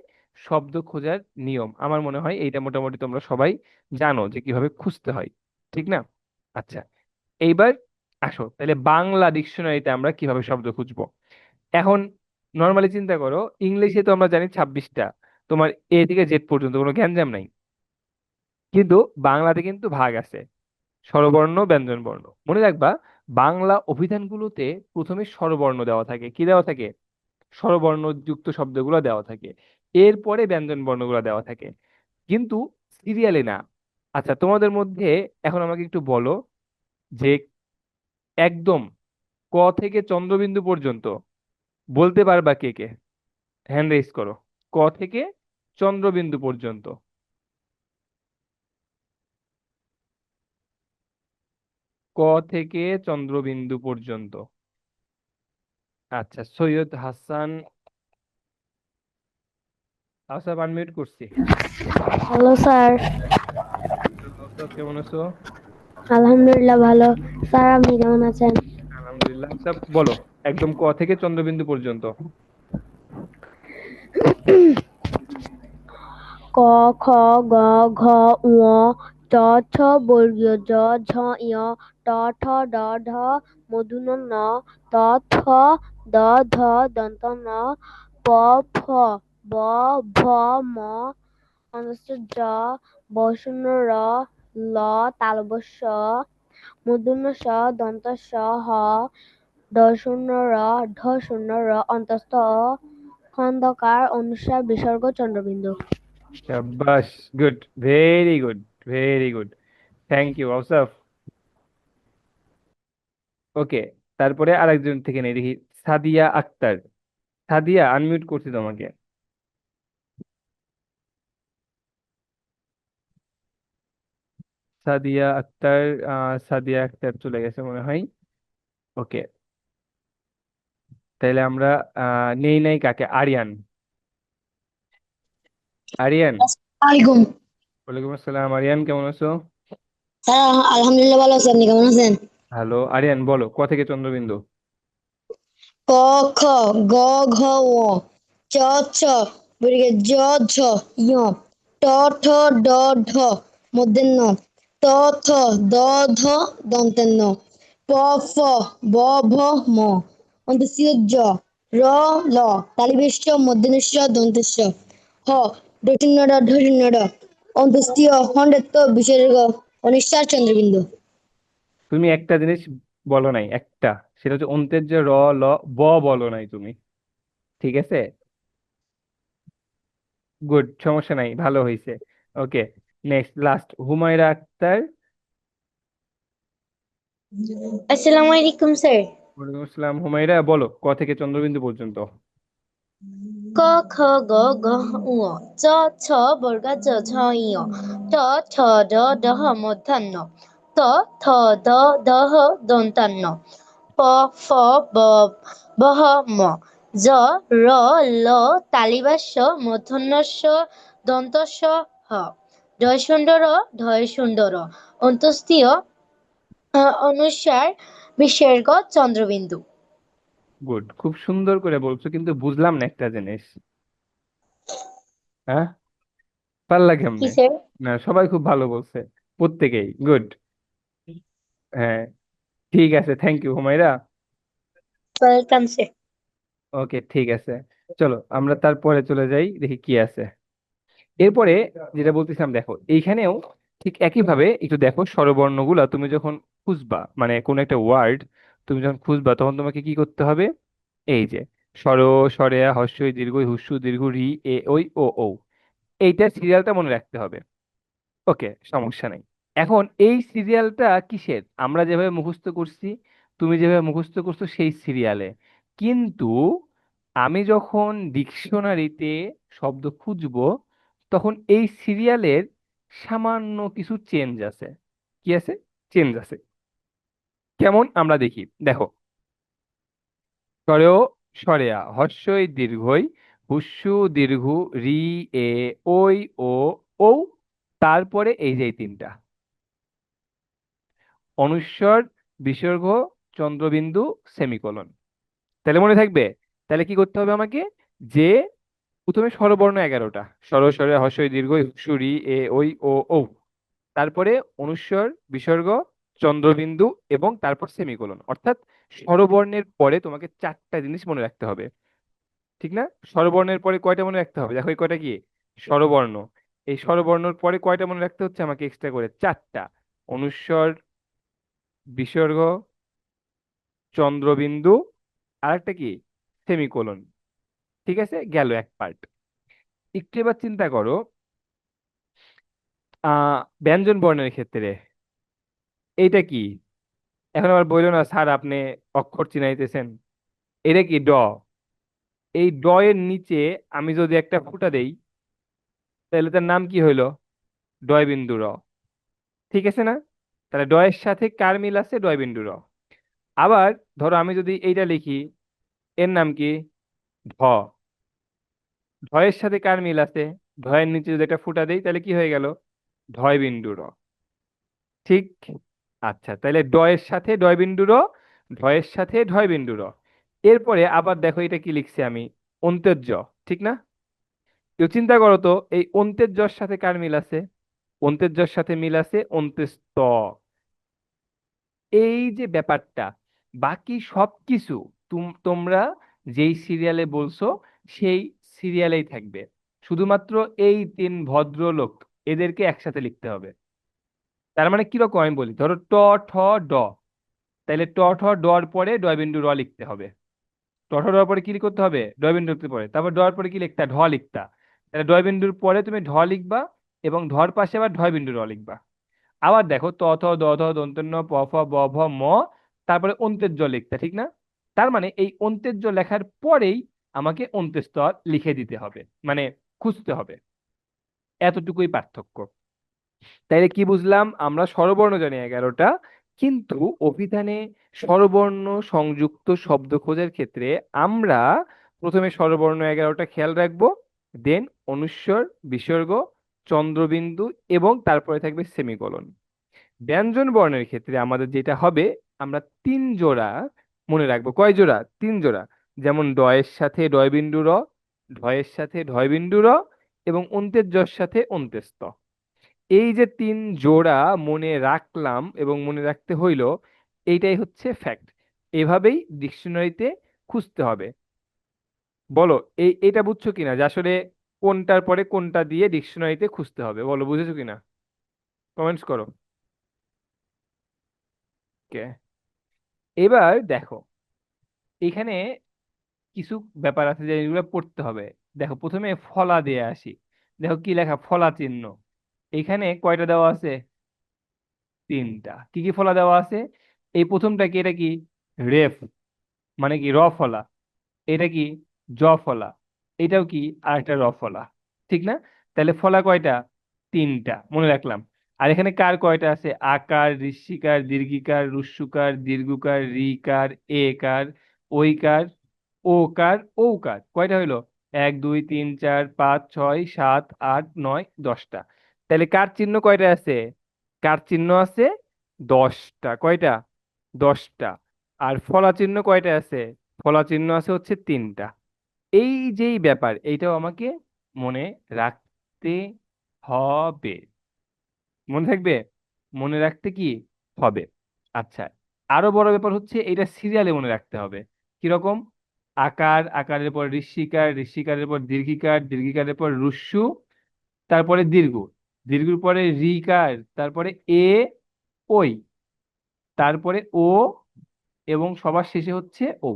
শব্দ খোঁজার নিয়ম। আমার মনে হয় এইটা মোটামুটি তোমরা সবাই জানো যে কিভাবে খুঁজতে হয়, ঠিক না? আচ্ছা, এইবার আসো তাহলে বাংলা ডিকশনারিতে আমরা কিভাবে শব্দ খুঁজবো। এখন নর্মালি চিন্তা করো, ইংলিশে তো আমরা জানি 26টা, তোমার এ থেকে জেড পর্যন্ত কোনো গ্যাঞ্জাম নাই। কিন্তু বাংলাতে কিন্তু ভাগ আছে, স্বরবর্ণ ব্যঞ্জন বর্ণ। মনে রাখবা, বাংলা অভিধানগুলোতে প্রথমে স্বরবর্ণ দেওয়া থাকে। কি দেওয়া থাকে? স্বরবর্ণ যুক্ত শব্দগুলো দেওয়া থাকে, এরপরে ব্যঞ্জন বর্ণগুলো দেওয়া থাকে, কিন্তু সিরিয়ালে না। আচ্ছা, তোমাদের মধ্যে এখন আমাকে একটু বলো যে একদম ক থেকে চন্দ্রবিন্দু পর্যন্ত বলতে পারবা কে কে? হ্যান্ড রেজ করো। ক থেকে চন্দ্রবিন্দু পর্যন্ত। ক থেকে চন্দ্রবিন্দু পর্যন্ত। আচ্ছা, সৈয়দ হাসান আসাব আনমিউট করছি। Hello sir. আসাদ, কেমন আছো? আলহামদুলিল্লাহ ভালো। স্যার আপনি কেমন আছেন? আলহামদুলিল্লাহ। আচ্ছা বলো, একদম ক থেকে চন্দ্রবিন্দু পর্যন্ত। ক, খ, গ, ঘ, ঙ, চ, ছ বর্গীয়, জ, ঝ, ঞ, ট, ঠ, ড, ঢ মূর্ধন্য ন, ত, থ, দ, ধ দন্ত ন, প, ফ, ব, ভ, ম, য, বর্ষণ র, ল, তালব্য শ, মূর্ধন্য ষ, দন্ত স, হ, দর্শন্য র, ঢ শূন্য র, অন্তস্থ অ, খন্দকার অনুসার বিসর্গ চন্দ্রবিন্দু। শাবাশ, good, very good, very good, thank you Ausaf. Okay, তারপরে আরেকজন থেকে নেই দেখি, সাদিয়া আক্তার। সাদিয়া, আনমিউট করছি তোমাকে। সাদিয়া আক্তার, সাদিয়া আক্তার চলে গেছে মনে হয়। ওকে, তাহলে আমরা নেই নাই কাকে, আরিয়ান। আরিয়ান, আলাইকুম ওয়ালাইকুম আসসালাম। আরিয়ান, কেমন আছো? স্যার, আলহামদুলিল্লাহ ভালো আছি। আপনি কেমন আছেন? হ্যালো আরিয়ান, বলো ক থেকে চন্দ্রবিন্দু। ক, খ, গ, ঘ, ঙ, চ, ছ বর্গীয়, জ, ঝ, ঞ, ট, ঠ, ড, ঢ মূর্ধন্য ন, ত, থ, দ, ধ দন্তের ন, প, ফ, ব, ভ, ম অন্তস্য জ, র, ল তালিবেশ্য মূর্ধন্যস্য দন্তেশ্য, হ ডশূন্য ড, ঢশূন্য ড অন্তস্য খণ্ডেত্ব বিসর্গ অনিশ্চার চন্দ্রবিন্দু। তুমি একটা জিনিস বলো নাই, একটা, সেটা হচ্ছে অন্তের যে র, ল, ব বলো নাই তুমি। ঠিক আছে, গুড, সমস্যা নাই, ভালো হয়েছে। ওকে, নেক্সট, লাস্ট, হুমায়রা আক্তার। আসসালামু আলাইকুম স্যার। ওয়ালাইকুম আসসালাম। হুমায়রা, বলো ক থেকে চন্দ্রবিন্দু পর্যন্ত। ক, খ, গ, ঘ, ঙ, চ, ছ বর্গা, জ, ঝ, ঞ, ট, ঠ, ড, ঢ মূর্ধন্য ন, ত, থ, দ, হ দন্তান্ন, প, ফ, ব, ভ, ম, জ, র, ল তালিবাস্য মূর্ধন্যস্য দন্তস্য, হ ঢয়সুন্দর ঢয়সুন্দর অন্তস্তীয় অনুসার বিসর্গ চন্দ্রবিন্দু। গুড, খুব সুন্দর করে বলছো, কিন্তু বুঝলাম না একটা জিনিস। হ্যাঁ, পারলা কি কেমনে? স্যার? না, সবাই খুব ভালো বলছে, প্রত্যেকেই গুড। হ্যাঁ, ঠিক আছে, thank you Humaira. Welcome sir. Okay, ঠিক আছে, চলো আমরা তারপরে চলে যাই, দেখি কি আছে এরপরে। যেটা বলতেছিলাম, দেখো এইখানেও ঠিক একইভাবে একটু দেখো, স্বরবর্ণগুলা তুমি যখন খুঁজবা, মানে কোন একটা ওয়ার্ড তুমি যখন খুঁজবা, তখন তোমাকে কি করতে হবে? এই যে স্বর, স্বরেয়া, হস্যই, দীর্ঘই, হুস্যু, দীর্ঘ, রি, এ, ওই, ও, ঔ, এইটা সিরিয়ালটা মনে রাখতে হবে। ওকে, সমস্যা নেই। এখন এই সিরিয়ালটা কিসের? আমরা যেভাবে মুখস্থ করছি, তুমি যেভাবে মুখস্থ করছো সেই সিরিয়ালে, কিন্তু আমি যখন ডিকশনারিতে শব্দ খুঁজবো, তখন এই সিরিয়ালের সামান্য কিছু চেঞ্জ আছে। কি আছে, চেঞ্জ আছে। কেমন আমরা দেখি, দেখো, স্বরেও স্বরেয়া হর্ষই দীর্ঘই হুস্যু দীর্ঘ রি এ ওই ও ও, তারপরে এই যে এই তিনটা অনুস্বর বিসর্গ চন্দ্রবিন্দু সেমিকোলন। তাহলে মনে থাকবে, তাহলে কি করতে হবে আমাকে, যে প্রথমে স্বরবর্ণ 11টা, স্বর স্বরে হর্ষই দীর্ঘই হুস্যু রি এ ওই ও ও, তারপরে অনুস্বর বিসর্গ চন্দ্রবিন্দু এবং তারপর সেমিকোলন। অর্থাৎ স্বরবর্ণের পরে তোমাকে 4টা জিনিস মনে রাখতে হবে, ঠিক না? স্বরবর্ণের পরে কয়টা মনে রাখতে হবে, দেখো এই কয়টা কি স্বরবর্ণ। এই স্বরবর্ণের পরে কয়টা মনে রাখতে হচ্ছে আমাকে এক্সট্রা করে, 4টা। অনুস্বর বিসর্গ চন্দ্রবিন্দু আর একটা কি, সেমিকোলন। ঠিক আছে, গেল এক পার্ট। একটু এবার চিন্তা করো ব্যঞ্জন বর্ণের ক্ষেত্রে এইটা কি। এখন আবার বললো না স্যার আপনি অক্ষর চিনাইতেছেন, এটা কি ড। এই ড এর নিচে আমি যদি একটা ফুটা দেই, তাহলে তার নাম কি হইলো, ডয় বিন্দু র। ঠিক আছে না? তাহলে ড এর সাথে কার মিল আছে, ডয় বিন্দু র। আবার ধরো আমি যদি এইটা লিখি, এর নাম কি, ঢ। ঢয়ের সাথে কার মিল আছে, ঢয়ের নিচে যদি একটা ফুটা দেই তাহলে কি হয়ে গেল, ঢয় বিন্দু র। ঠিক। আচ্ছা, তাহলে ড এর সাথে ডয় বিন্দু র, ঢয়ের সাথে ঢয় বিন্দু র। এরপরে আবার দেখো এটা কি লিখছি আমি, অন্ত্যের জ। ঠিক না? কেউ চিন্তা করো তো এই অন্ত্যের জর সাথে কার মিল আছে, অন্ত্যের জর সাথে মিল আছে অন্ত্যেস্ত। এই যে ব্যাপারটা, বাকি সবকিছু তোমরা যেই সিরিয়ালে বলছো সেই সিরিয়ালেই থাকবে, শুধুমাত্র এই 3 ভদ্রলোক এদেরকে একসাথে লিখতে হবে। তার মানে কিরকম আমি বলি, ধরো ট ঠ ড, তাহলে ট ঠ ডর পরে ডয় বিন্দু র লিখতে হবে। ট ঠ ডর পরে কি করতে হবে, ডয় বিন্দু লিখতে পরে, তারপর ডর পরে কি লিখতা, ঢ লিখতা। তাহলে ডয় বিন্দুর পরে তুমি ঢ লিখবা এবং ধর পাশে আবার ঢয় বিন্দু র লিখবা। আবার দেখো ত থ দ ধ দন্ত্য ন প ফ ব ভ ম, তারপরে অন্ত্যের জ লিখতে, ঠিক না? তার মানে এই অন্ত্যের জ লেখার পরেই আমাকে অন্ত্যেস্ত লিখে দিতে হবে, মানে খুঁজতে হবে। এতটুকুই পার্থক্য। তাইলে কি বুঝলাম, আমরা স্বরবর্ণ জানি 11টা, কিন্তু অভিধানে স্বরবর্ণ সংযুক্ত শব্দ খোঁজার ক্ষেত্রে আমরা প্রথমে স্বরবর্ণ 11টা খেয়াল রাখবো, দেন অনুস্বর বিসর্গ চন্দ্রবিন্দু এবং তারপরে থাকবে সেমিকোলন। ব্যঞ্জন বর্ণের ক্ষেত্রে আমাদের যেটা হবে, আমরা 3 জোড়া মনে রাখবো। কয় জোড়া, 3 জোড়া। যেমন ড এর সাথে ডয় বিন্দু র, ঢয়ের সাথে ঢয় বিন্দু র এবং অন্ত্যের জর সাথে অন্ত্যেস্ত। এই যে 3 জোড়া মনে রাখলাম এবং মনে রাখতে হইলো, এইটাই হচ্ছে ফ্যাক্ট। এভাবেই ডিকশনারিতে খুঁজতে হবে। বলো এটা বুঝছো কিনা, যে আসলে কোনটার পরে কোনটা দিয়ে ডিকশনারিতে খুঁজতে হবে, বলো বুঝেছো কিনা, কমেন্টস করো। ওকে, এবার দেখো এখানে কিছু ব্যাপার আছে যে এগুলো পড়তে হবে। দেখো প্রথমে ফলা দিয়ে আসি, দেখো কি লেখা, ফলা চিহ্ন। এখানে কয়টা দেওয়া আছে, 3টা। কি কি ফলা দেওয়া আছে, এই প্রথমটা কি, এটা কি রেফ, মানে কি র ফলা। এটা কি জ ফলা। এটাও কি আরেকটা র ফলা। ঠিক না? তাহলে ফলা কয়টা, 3টা, মনে রাখলাম। আর এখানে কার কয়টা আছে, আকার ঋষিকার দীর্ঘিকার রুস্যকার দীর্ঘকার রিকার একার ওইকার ওকার ঔকার। কয়টা হইলো, 1 2 3 4 5 6 7 8 9 10টা। তাহলে কার চিহ্ন কয়টা আছে, কার চিহ্ন আছে 10টা। কয়টা, 10টা। আর ফলা চিহ্ন কয়টা আছে, ফলা চিহ্ন আছে হচ্ছে 3টা। এই যেই ব্যাপার, এইটাও আমাকে মনে রাখতে হবে, মনে থাকবে, মনে রাখতে কি হবে। আচ্ছা, আরো বড় ব্যাপার হচ্ছে এটা সিরিয়ালে মনে রাখতে হবে। কিরকম, আকার, আকারের পর ঋষিকার, ঋষিকারের পর দীর্ঘিকার, দীর্ঘিকারের পর রুস্যু, তারপরে দীর্ঘ, দীর্ঘর পরে রিকার, তারপরে এ ওই, তারপরে ও এবং সবার শেষে হচ্ছে ও।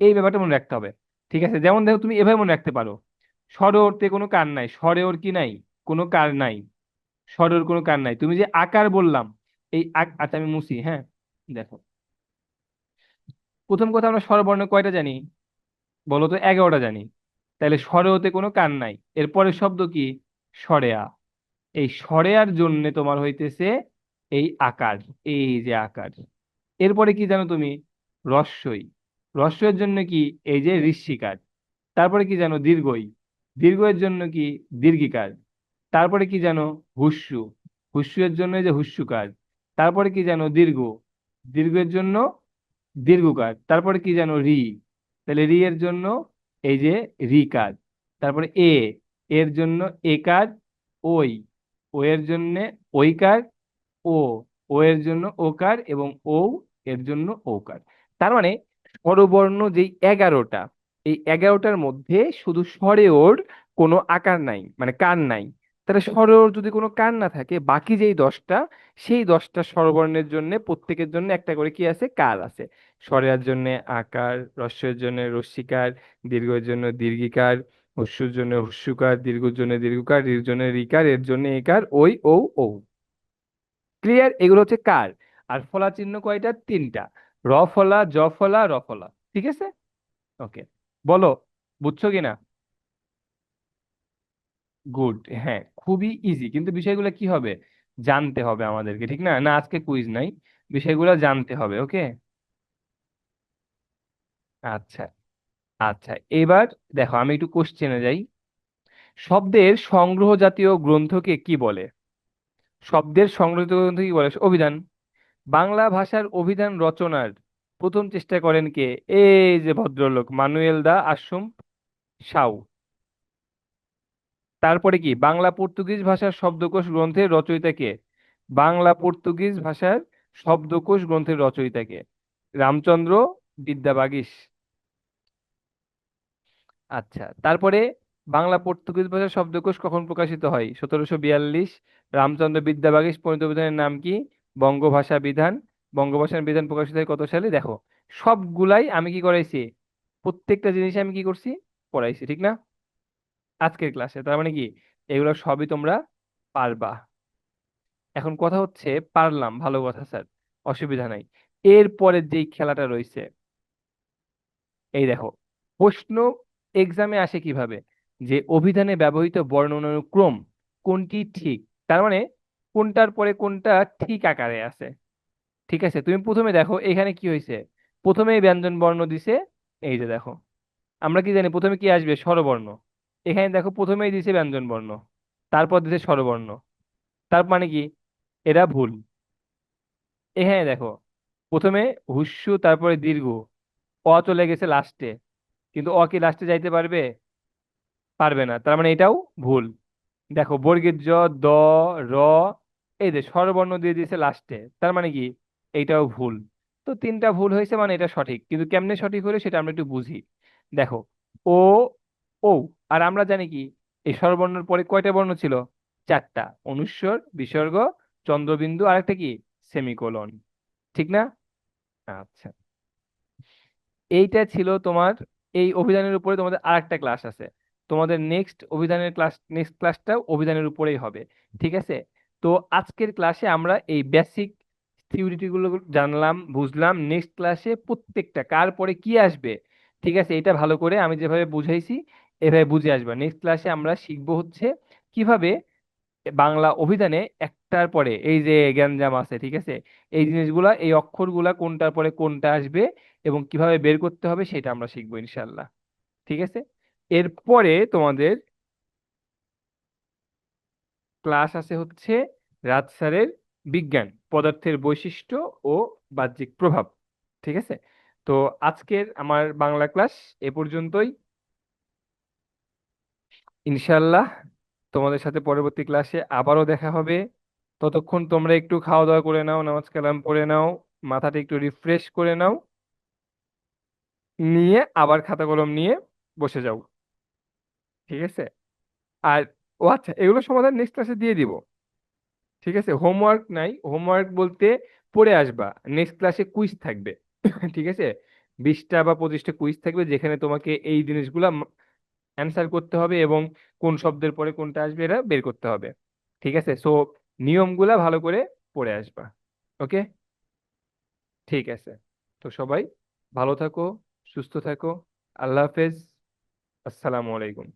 এই ব্যাপারটা মনে রাখতে হবে। ঠিক আছে, যেমন দেখো তুমি এভাবে মনে রাখতে পারো, স্বরে ওরতে কোনো কার নাই, স্বরে ওর কি নাই, কোনো কার নাই, স্বরে ওর কোনো কার নাই। তুমি যে আকার বললাম, এই আচ্ছা আমি মুছি, হ্যাঁ। দেখো প্রথম কথা, আমরা স্বরবর্ণ কয়টা জানি, বলো তো, 11টা জানি। তাহলে স্বরে ওতে কোনো কার নাই, এরপরে শব্দ কি, স্বরেয়া। এই স্বরেয়ার জন্য তোমার হইতেছে এই আকার, এই যে আকার। এরপরে কি জানো তুমি? রস্যই। রস্যের জন্য কি? এই যে ঋষিকার। তারপরে কি জানো? দীর্ঘই। দীর্ঘের জন্য কি? দীর্ঘিকার। তারপরে কি জানো? হুস্যু। হুস্যুর জন্য এই যে হুস্যুকার। তারপরে কি জানো? দীর্ঘ। দীর্ঘের জন্য দীর্ঘকার। তারপরে কি জানো? রি। তাহলে রি এর জন্য এই যে রিকার। তারপরে এ, এর জন্য একার। ওই, ও এর জন্য ওইকার। ও, ও এর জন্য ওকার। এবং ও এর জন্য ওকার। তার মানে স্বরবর্ণ যেই 11টা, এই 11টার মধ্যে শুধু স্বরে ওর কোনো আকার নাই, মানে কান নাই। তাহলে স্বরে ওর যদি কোনো কান না থাকে, বাকি যেই 10টা, সেই 10টা স্বরবর্ণের জন্য প্রত্যেকের জন্য একটা করে কি আছে? কার আছে। স্বরের জন্য আকার, রস্যের জন্য রস্যিকার, দীর্ঘের জন্য দীর্ঘিকার, হস্যুর জন্য হস্যুকার, দীর্ঘের জন্য দীর্ঘকার, রির জন্য রিকার, এর জন্য একার, ওই, ও, ও। ক্লিয়ার? এগুলো হচ্ছে কার। আর ফলা চিহ্ন কয়টা? 3টা। র ফলা, জ ফলা, র ফলা। ঠিক আছে? ওকে, বলো, বুঝছো কিনা? গুড। হ্যাঁ, খুবই ইজি, কিন্তু বিষয়গুলো কি হবে? জানতে হবে আমাদেরকে, ঠিক না? না, আজকে কুইজ নাই, বিষয়গুলো জানতে হবে। ওকে, আচ্ছা। আচ্ছা, এবার দেখো আমি একটু কোশ্চেনে যাই। শব্দের সংগ্রহ জাতীয় গ্রন্থকে কি বলে? শব্দের সংগ্রহ জাতীয় গ্রন্থ কি বলে? অভিধান। বাংলা ভাষার অভিধান রচনার প্রথম চেষ্টা করেন কে? এই যে ভদ্রলোক, মানুয়েল দা আশম সাউ। তারপরে কি? বাংলা পর্তুগিজ ভাষার শব্দকোষ গ্রন্থের রচয়িতা কে? বাংলা পর্তুগিজ ভাষার শব্দকোষ গ্রন্থের রচয়িতা কে? রামচন্দ্র বিদ্যাবাগীশ। আচ্ছা, তারপরে বাংলা পর্তুগিজ ভাষার শব্দকোষ কখন প্রকাশিত হয়? 1742। রামচন্দ্র বিদ্যাবাগীশ প্রণীত বিধানের নাম কি? বঙ্গভাষা বিধান। বঙ্গভাষা বিধান প্রকাশিত হয় কত সালে? দেখো, সবগুলাই আমি কি করাইছি? প্রত্যেকটা জিনিস আমি কি করছি? পড়াইছি, ঠিক না? আজকের ক্লাসে। তার মানে কি, এগুলো সবই তোমরা পারবা। এখন কথা হচ্ছে, পারলাম, ভালো কথা স্যার, অসুবিধা নাই। এরপরে যেই খেলাটা রয়েছে, এই দেখো, প্রশ্ন এক্সামে আসে কিভাবে? যে অভিধানে ব্যবহৃত বর্ণনার ক্রম কোনটি ঠিক। তার মানে কোনটার পরে কোনটা ঠিক আকারে আছে। ঠিক আছে, তুমি প্রথমে দেখো এখানে কি হয়েছে। প্রথমেই ব্যঞ্জন বর্ণ দিছে। এই যে দেখো, আমরা কি জানি প্রথমে কি আসবে? স্বরবর্ণ। এখানে দেখো প্রথমেই দিছে ব্যঞ্জন বর্ণ, তারপর দিছে স্বরবর্ণ। তার মানে কি? এরা ভুল। এখানে দেখো, প্রথমে হুস্যু, তারপরে দীর্ঘ, অ চলে গেছে লাস্টে, কিন্তু অ কি লাস্টে যাইতে পারবে? পারবে না, তার মানে এটাও ভুল। দেখো, বর্গের জ, দ, র, এই যে স্বরবর্ণ দিয়ে দিয়েছে লাস্টে, তার মানে কি? এইটাও ভুল। তো 3টা ভুল হয়েছে, মানে এটা সঠিক, কিন্তু কেমনে সঠিক হলো সেটা আমরা একটু বুঝি। দেখো, ও, ও, আর আমরা জানি কি, এই স্বরবর্ণের পরে কয়টা বর্ণ ছিল? 4টা। অনুস্বর, বিসর্গ, চন্দ্রবিন্দু, আর একটা কি? সেমিকোলন। ঠিক না? আচ্ছা, এইটা ছিল তোমার। এই অভিধানের উপরে তোমাদের আরেকটা ক্লাস আছে। তোমাদের নেক্সট ক্লাসটা অভিধানের উপরেই হবে। ঠিক আছে? তো আজকের ক্লাসে আমরা এই বেসিক থিওরিটি গুলো জানলাম, বুঝলাম। নেক্সট ক্লাসে প্রত্যেকটা কার পরে কি আসবে, ঠিক আছে, এটা ভালো করে আমি যেভাবে বুঝাইছি এভাবে বুঝে আসবে। নেক্সট ক্লাসে আমরা শিখবো হচ্ছে কিভাবে বাংলা অভিধানে একটার পরে এই যে গ্যাঞ্জাম আছে, ঠিক আছে, এই জিনিসগুলা, এই অক্ষরগুলা কোনটার পরে কোনটা আসবে এবং কিভাবে বের করতে হবে সেটা আমরা শিখবো ইনশাল্লাহ। ঠিক আছে? এরপরে তোমাদের ক্লাস আছে হচ্ছে রাজ স্যারের বিজ্ঞান, পদার্থের বৈশিষ্ট্য ও বাহ্যিক প্রভাব। ঠিক আছে? তো আজকের আমার বাংলা ক্লাস এ পর্যন্তই। ইনশাল্লাহ তোমাদের সাথে পরবর্তী ক্লাসে আবারও দেখা হবে। ততক্ষণ তোমরা একটু খাওয়া দাওয়া করে নাও, নামাজ কালাম পড়ে নাও, মাথাটা একটু রিফ্রেশ করে নাও, নিয়ে আবার খাতা কলম নিয়ে বসে যাও। ঠিক আছে? আর ও আচ্ছা, এগুলো সমাধান নেক্সট ক্লাসে দিয়ে দিব। ঠিক আছে? হোমওয়ার্ক নাই, হোমওয়ার্ক বলতে পড়ে আসবা। নেক্সট ক্লাসে কুইজ থাকবে। ঠিক আছে? 20টা বা 25টা কুইজ থাকবে, যেখানে তোমাকে এই জিনিসগুলা অ্যান্সার করতে হবে এবং কোন শব্দের পরে কোনটা আসবে এটা বের করতে হবে। ঠিক আছে? সো নিয়মগুলা ভালো করে পড়ে আসবা। ওকে, ঠিক আছে। তো সবাই ভালো থাকো, সুস্থ থাকো। আল্লাহ হাফেজ। আসসালামু আলাইকুম।